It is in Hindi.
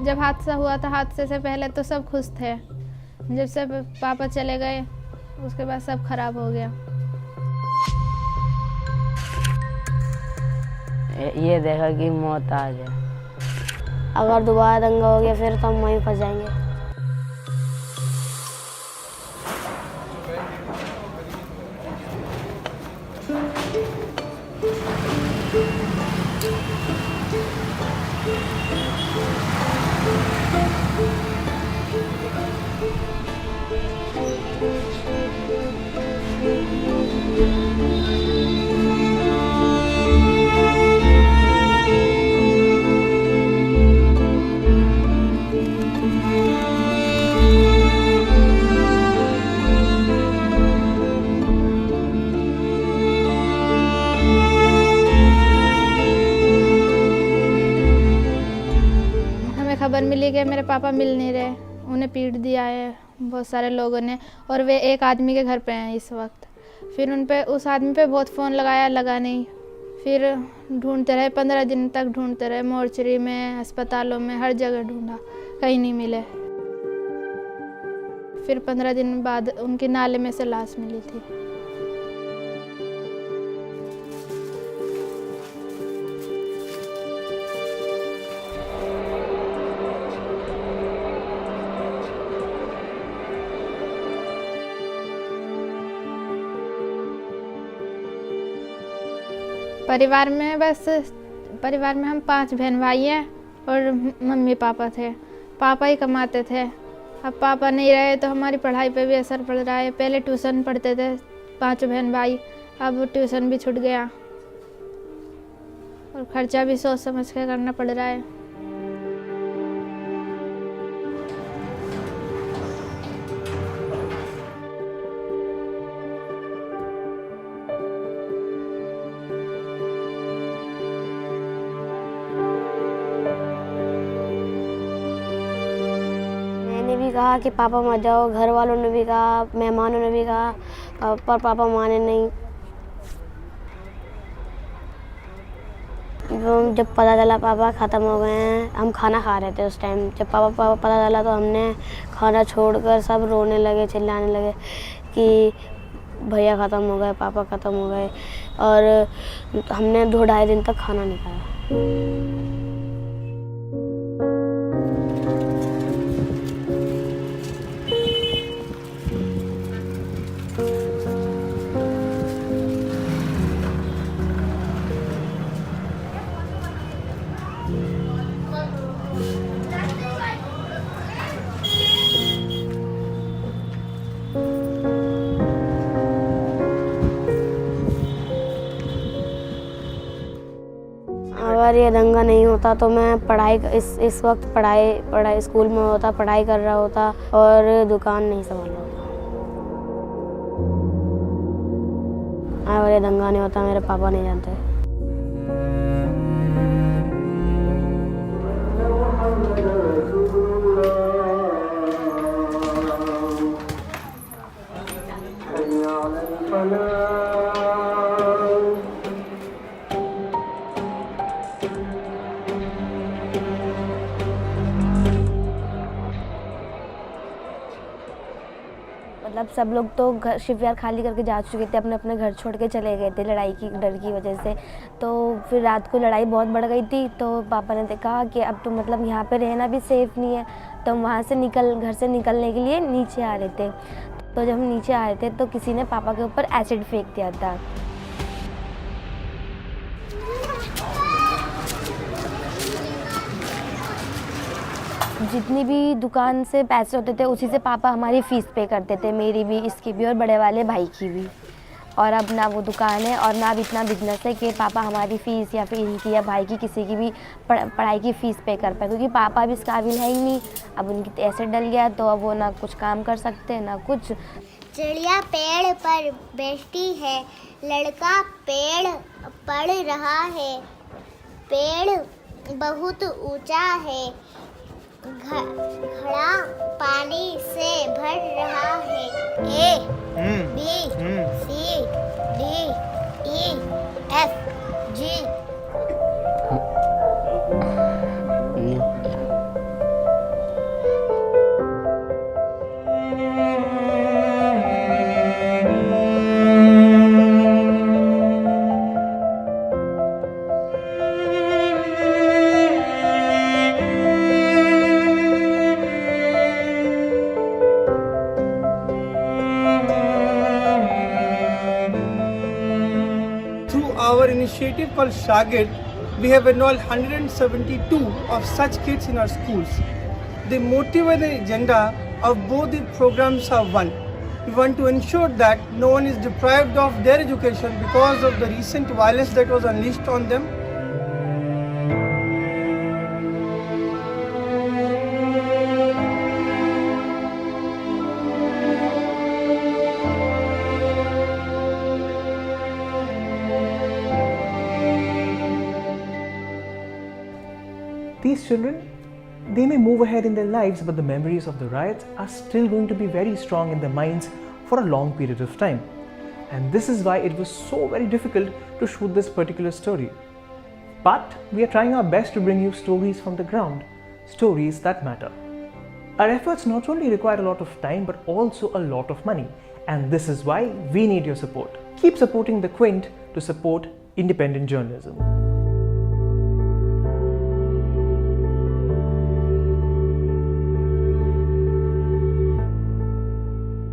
जब हादसा हुआ था, हादसे से पहले तो सब खुश थे। जब से पापा चले गए उसके बाद सब खराब हो गया। ये देखा कि मौत आ जाए। अगर दोबारा दंगा हो गया फिर तो हम वहीं फंस जाएंगे। खबर मिली कि मेरे पापा मिल नहीं रहे, उन्हें पीट दिया है बहुत सारे लोगों ने, और वे एक आदमी के घर पे हैं इस वक्त। फिर उस आदमी पे बहुत फ़ोन लगाया, लगा नहीं। फिर ढूंढते रहे, 15 दिन तक ढूंढते रहे, मोर्चरी में, अस्पतालों में, हर जगह ढूंढा, कहीं नहीं मिले। फिर 15 दिन बाद उनकी नाले में से लाश मिली थी। परिवार में हम 5 बहन भाई हैं और मम्मी पापा थे। पापा ही कमाते थे। अब पापा नहीं रहे तो हमारी पढ़ाई पे भी असर पड़ रहा है। पहले ट्यूशन पढ़ते थे 5 बहन भाई, अब ट्यूशन भी छूट गया और खर्चा भी सोच समझ के करना पड़ रहा है। मैंने भी कहा कि पापा मत जाओ, घर वालों ने भी कहा, मेहमानों ने भी कहा, पर पापा माने नहीं। जब पता चला पापा ख़त्म हो गए हैं, हम खाना खा रहे थे उस टाइम, जब पापा पता चला तो हमने खाना छोड़कर सब रोने लगे, चिल्लाने लगे कि भैया ख़त्म हो गए, पापा ख़त्म हो गए। और हमने 2-2.5 दिन तक खाना नहीं खाया। अगर ये दंगा नहीं होता तो मैं पढ़ाई इस वक्त पढ़ाई स्कूल में होता, पढ़ाई कर रहा होता और दुकान नहीं संभाल रहा होता। अगर ये दंगा नहीं होता मेरे पापा नहीं जानते। मतलब सब लोग तो घर शिपयार्ड खाली करके जा चुके थे, अपने अपने घर छोड़ के चले गए थे लड़ाई की डर की वजह से। तो फिर रात को लड़ाई बहुत बढ़ गई थी, तो पापा ने कहा कि अब तो मतलब यहाँ पे रहना भी सेफ़ नहीं है। तो हम वहाँ से घर से निकलने के लिए नीचे आ रहे थे। तो जब हम नीचे आ रहे थे तो किसी ने पापा के ऊपर एसिड फेंक दिया था। जितनी भी दुकान से पैसे होते थे उसी से पापा हमारी फ़ीस पे करते थे, मेरी भी, इसकी भी और बड़े वाले भाई की भी। और अब ना वो दुकान है और ना अब इतना बिजनेस है कि पापा हमारी फ़ीस या फिर इनकी या भाई की किसी की भी पढ़ाई की फ़ीस पे कर पाए, क्योंकि पापा भी इस काबिल है ही नहीं। अब उनकी एसिड डल गया तो अब वो ना कुछ काम कर सकते ना कुछ। चिड़िया पेड़ पर बैठती है, लड़का पेड़ पढ़ रहा है, पेड़ बहुत ऊंचा है, घड़ा पानी से भर रहा है। A B C D E F G initiative called Shagid, we have enrolled 172 of such kids in our schools. The motive and the agenda of both the programs are one. We want to ensure that no one is deprived of their education because of the recent violence that was unleashed on them. These children, they may move ahead in their lives, but the memories of the riots are still going to be very strong in their minds for a long period of time. And this is why it was so very difficult to shoot this particular story. But we are trying our best to bring you stories from the ground, stories that matter. Our efforts not only require a lot of time, but also a lot of money. And this is why we need your support. Keep supporting The Quint to support independent journalism.